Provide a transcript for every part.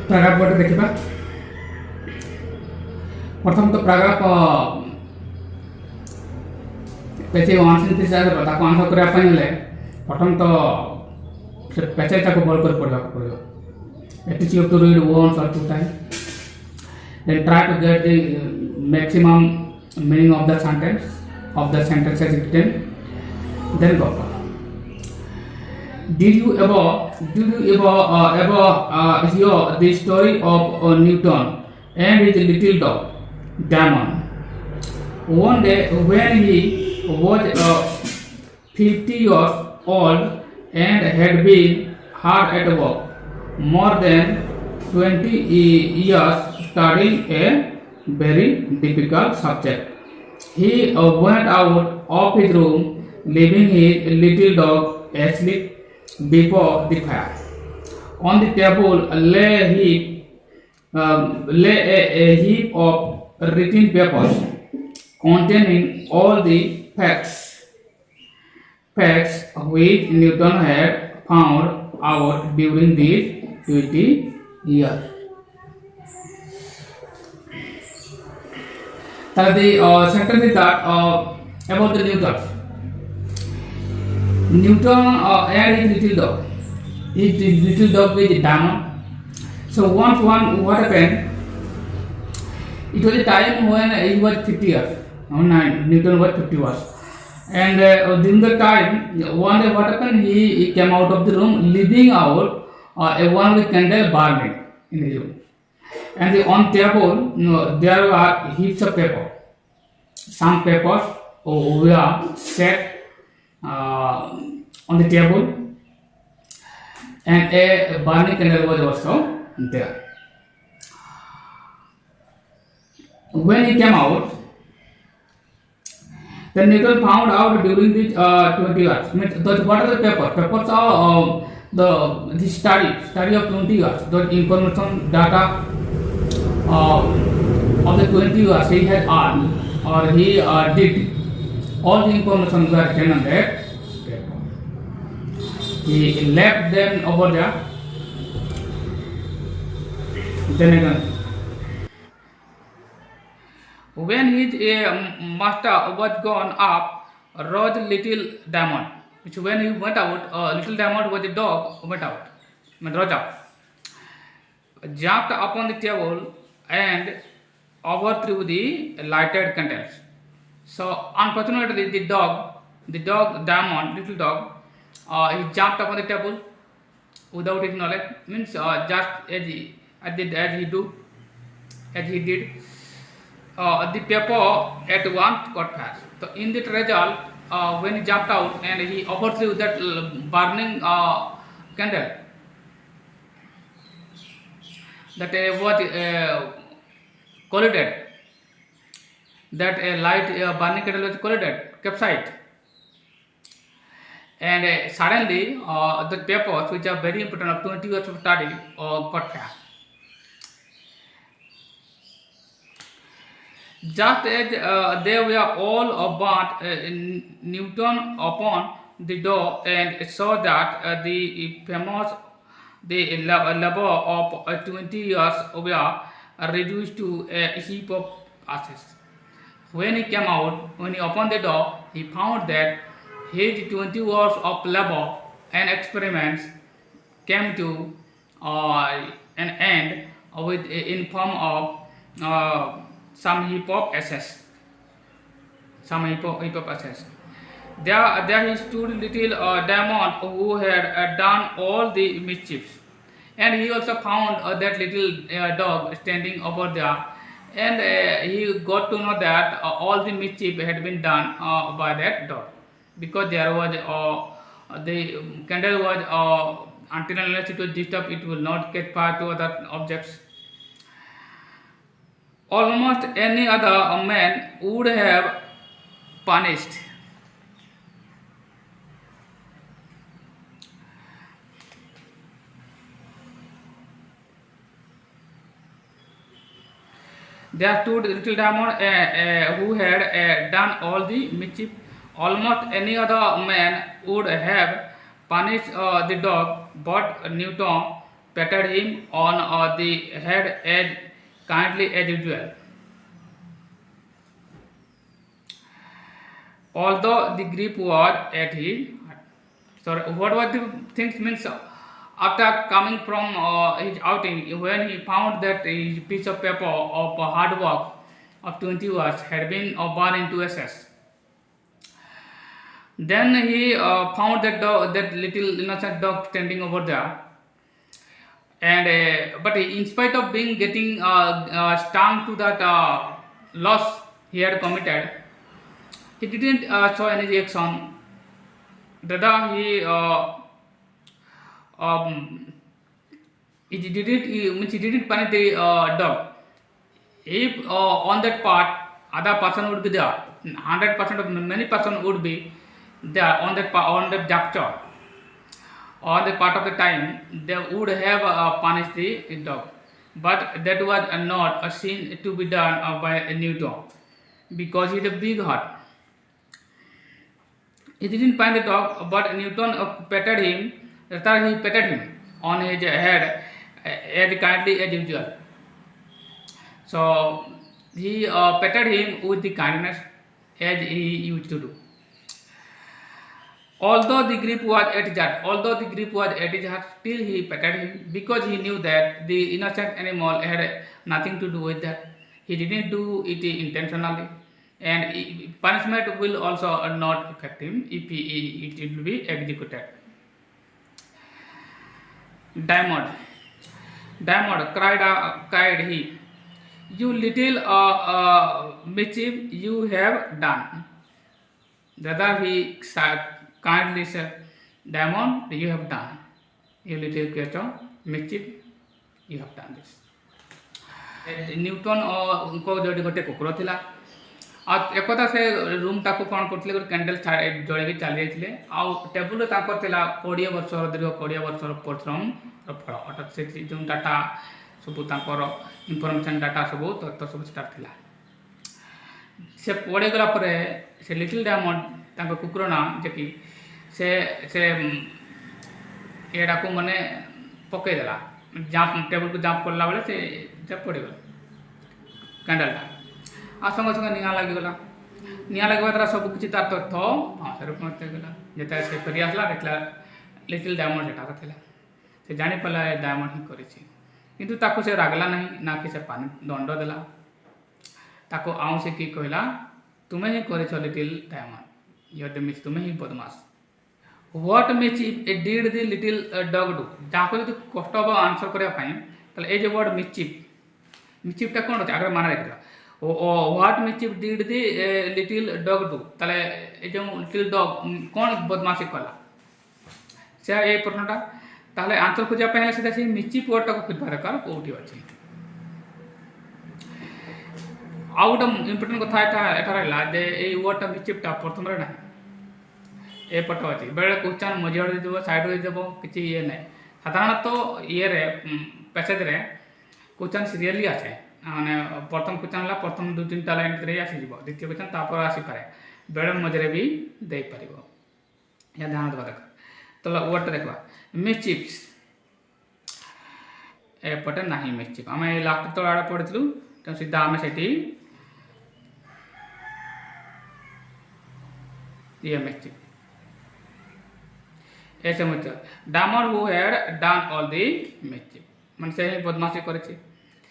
ପ୍ରାଗାପ ଦେଖିବା। ପ୍ରଥମ ତ ପ୍ରାଗାପ পেঁচে অনসিন্থেসিস হিসাবে তাকে আনসার করা হলে প্রথম তো সে পেঁচাটাকে বল করে পড়া পড়ব। At least you have to read once or two times. Then try to get the maximum meaning of the sentence as written. Then go for. Did you ever hear the story of Newton and his little dog Diamond? One day when he was 50 years old and had been hard at work, more than 20 years studying a very difficult subject. He went out of his room, leaving his little dog asleep before the fire. On the table lay a heap of written papers containing all the facts which Newton had found out during these 20 years. The sentence is that about the Newton and his little dog. His little dog is Diamond. So what happened? It was a time when he was 50 years. Newton was 50 years. And during the time, one day what happened? He came out of the room, leaving out one with candle burning in the room. And on table, there were heaps of paper. Some papers were set on the table, and a burning candle was also there. When he came out, then Newton found out during the 20 years. What are the papers? Papers are the study of 20 years. The information data of the 20 years he had earned or he did. All the information were written on that paper. He left them over there. Then again, when his master was gone up, rose little Diamond. Which when he went out, little Diamond was a dog went out, rose up, jumped upon the table and overthrew the lighted candles. So unfortunately, the dog Diamond, little dog, he jumped upon the table without his knowledge. Means just as he did. The paper at once got fire. So in that result, when he jumped out and he overthrew that burning candle, that was collided. That light burning candle was collided, capsized, and suddenly the papers, which are very important of 20 years of study, got fire. Just as they were all burnt, Newton opened the door and saw that the labor of 20 years were reduced to a heap of ashes. When he opened the door, he found that his 20 years of labor and experiments came to an end in form of some heap of ashes. There he stood little Diamond who had done all the mischiefs, and he also found that little dog standing over there, and he got to know that all the mischief had been done by that dog, because there was the candle was until unless it was disturbed, it will not get fire to other objects. Almost any other man would have punished. There stood little Diamond who had done all the mischief. Almost any other man would have punished the dog, but Newton patted him on the head as kindly as usual. Although the grip was at his heart. So what was the things means after coming from his outing, when he found that his piece of paper of hard work of 20 words had been burned into ashes. Then he found that that little innocent dog standing over there, and but in spite of being getting stung to that loss he had committed, he didn't show any reaction. Rather, um, he didn't punish the dog. If on that part other person would be there, 100% of many person would be there on that juncture, on the part of the time they would have punished the dog, but that was not a sin to be done by Newton, because he had a big heart. He didn't punish the dog, but Newton patted him. Rather, he patted him on his head as kindly as usual. So he patted him with the kindness as he used to do. Although the grip was at his heart, still he patted him, because he knew that the innocent animal had nothing to do with that. He didn't do it intentionally, and punishment will also not affect him if it will be executed. Diamond cried he, "You little mischief you have done." Rather, he kindly said, "Diamond, you have done. You little creature, mischief, you have done this." Newton उनको जो गोटे कुकुर थिला एक कथा से room ताको कौन करथिले गोटे कैंडल जळेकी चली जाइथिले आ टेबुल ताको थिला 20 वर्षर दीर्घ 20 वर्षर परिश्रम फल अर्थात से जो डाटा सब तांकर इनफॉरमेशन डाटा सब तथ्य सब स्टार्ट थिला से पड़े गला परे से लिटिल डायमंड तांको कुकुर ना जे कि से एडा को माने पके देला जाप टेबल को जाप करला बेले से जब पड़े गला कैंडलटा आ संग संग निया लागी गला द्वारा सब किछि तार तथ्य हां से रूप में गला जेता से फेरी आसला देखला लिटिल डायमंड सेटा थिला से जानि पला डायमंड ही करिछि किंतु ताको से रागला नहीं ना कि से पानी दंड देला ताको आउ से की कहला तुम्हें ही करिछ little diamond you are the miss तुम्हें ही बदमाश what mischief a did the little dog do जाको जो कष्ट अब आंसर करिया पई तले ए जे वर्ड मिसचिफ टा कोन आगे माना देखला what mischief did the little dog do तले ए जो लिटिल डॉग कोन बदमाशी कला से ए प्रश्नटा ताले आंसर खोजा पहले सीधा से मिसचिफ वर्ड को खोजबार दरकार कोठी अछि आ गोटे इम्पोर्टेंट कथा एटा रहला जे ए वर्डटा मिसचिफ टा प्रथम रे ना ए पट अच्छी बेले क्वेश्चन मझे दे साइड देव कि ये ना साधारणतः ये पैसेज रे क्वेश्चन सीरियली आसे माने प्रथम क्वेश्चन है प्रथम 2-3 लाइन भितर आसीज द्वितीय क्वेश्चन तापर आसीपे बेले मझे भी दे पार या ध्यान देवा दरकार तो वर्ड देखा मिसचिफ्स एपटे ना मिसचिफ आम लास्ट तो आड़े पढ़ी तो सीधा आम से ये मिसचिफ ऐसे मतलब diamond who had done all the mischief मन से ही बदमाशी करेछि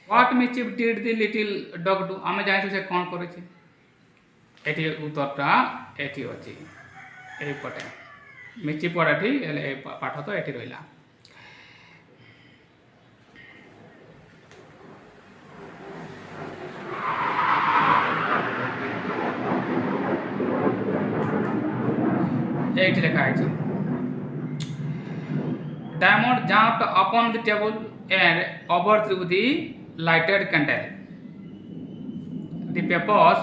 what mischief did the little dog do आमे जानि से कोन करेछि एठी उत्तरटा एठी अछि ए पटे मिसचिफ पड़ाठी ए पाठ तो एठी रहिला एठी लिखा अछि Diamond jumped upon the table and overthrew the lighted candle. The papers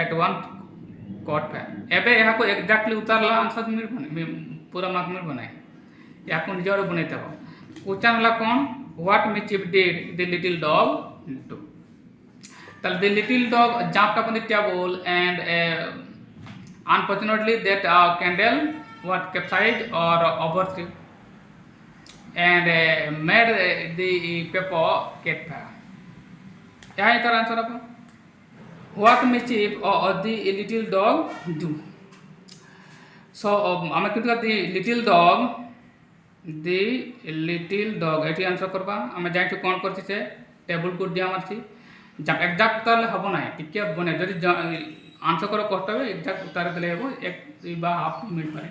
at once caught fire. एबे यहाँ को एक्जैक्टली उतारला आंसर मिल पूरा मार्क मिल बनाए या को निजर बने तब क्वेश्चन वाला कौन what mischief did the little dog do tell the little dog jumped upon the table and unfortunately that candle what capsized or overthrew and made the paper get fire. Yeah, I can answer. What mischief or the little dog do? So, I'm going to the little dog. The little dog. Eighty answer करबा आमे जाई तो कोन करछि से table को दिया मारछि जब exact तले हबो नाही टिके बने जदि आंसर करो कष्ट হবে एग्जैक्ट उत्तर देले हबो एक बा हाफ मिनट पारे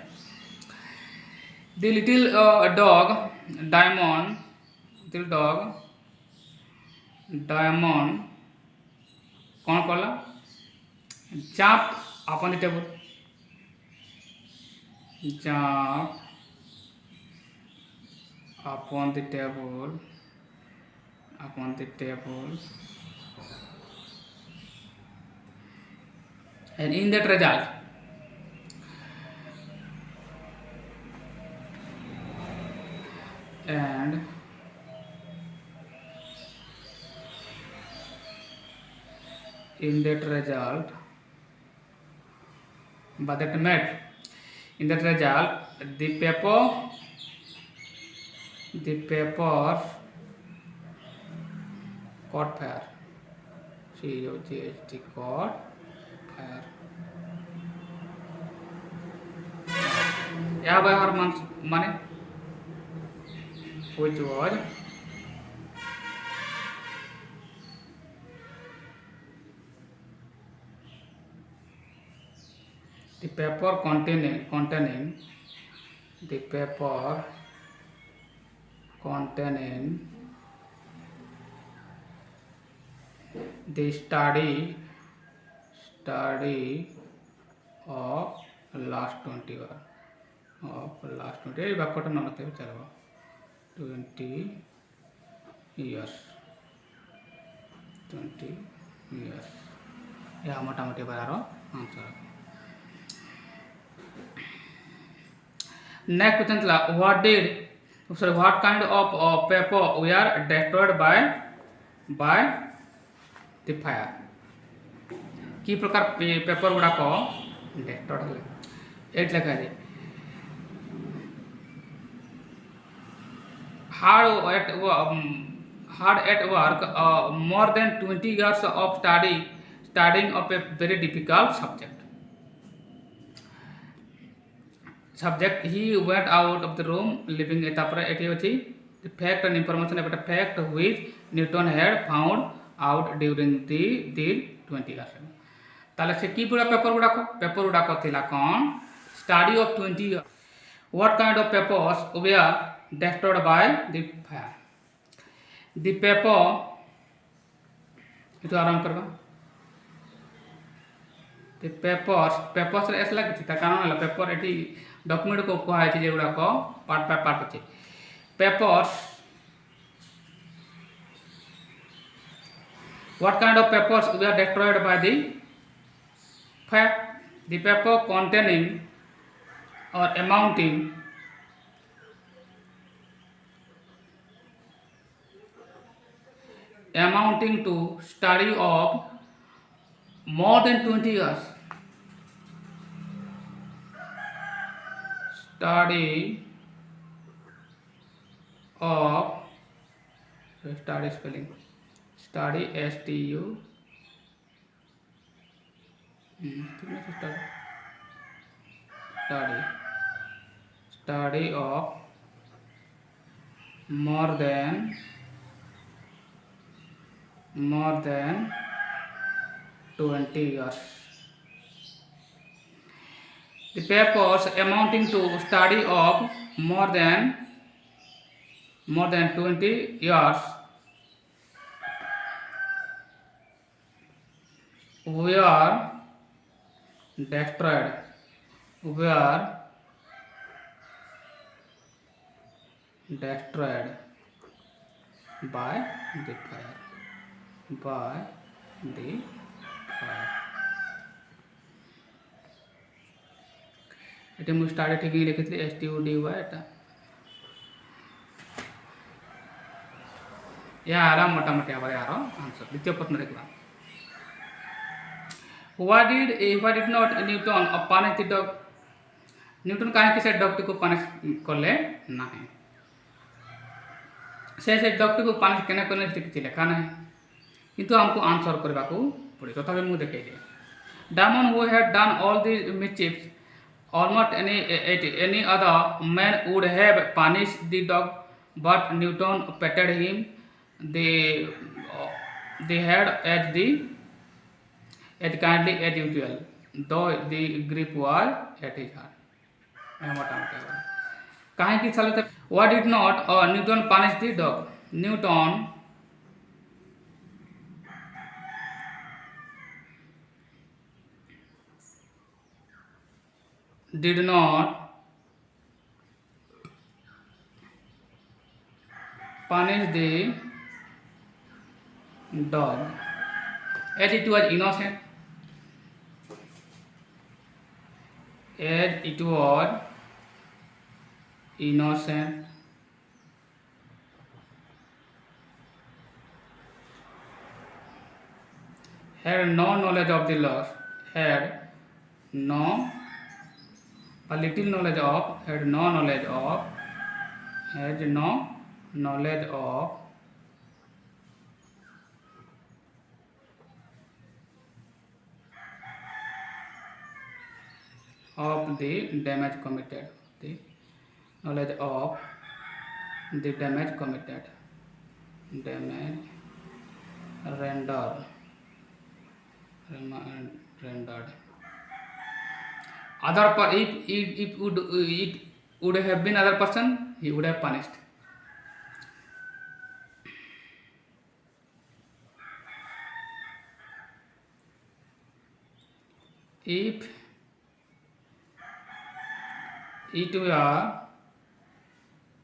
the little dog diamond कौन कला jump upon the table jump upon the table and in that result and in that result but that made in that result the paper caught fire. COGHT caught fire. Yeah, by our money, which was the paper containing the study of last 20 years এই বাক্যটা মনে রাখতে চলবে 20 years या मोटामोटी बार answer next question था what kind of paper were destroyed by the fire की प्रकार पेपर गुड़ा को destroyed है एट लगा दे hard at work more than 20 years of studying of a very difficult subject he went out of the room leaving it up the fact and information about the fact which Newton had found out during the 20 years ताले से की पूरा paper गुड़ा को थिला कौन study of 20 years what kind of papers were destroyed by the fire the paper itu आराम करबा the papers रे ऐसा लगे था कारण वाला पेपर एटी डॉक्यूमेंट को कहा है जे गुड़ा को पार्ट बाय पार्ट अछि papers what kind of papers were destroyed by the fire the paper containing or amounting to study of more than 20 years study spelling study STU study of more than 20 years the papers amounting to study of more than 20 years were destroyed by the fire এটা মু স্টারে ঠিকই লিখেছিলি STUDY এটা यार मोटामोटी आबार यार answer द्वितीय प्रश्न देखबा why did not Newton punish the dog Newton काहे कि से डॉग को पनिश करले नाही से डॉग को पानिश केना करने किसी लेखा ना किंतु हमको आंसर करने को पड़े तथा मुझे देखे Damon, who had done all these mischiefs, almost any other man would have punished the dog, but Newton petted him. They they had as kindly as usual, though the grip was at his heart. कहाँ की साले तक What did not Newton punish the dog? Newton did not punish the dog as it was innocent, as it was innocent, had no knowledge of the laws, had no a little knowledge of, had no knowledge of, had no knowledge of the damage committed, the knowledge of the damage committed, damage rendered. If it would have been other person, he would have punished. If it were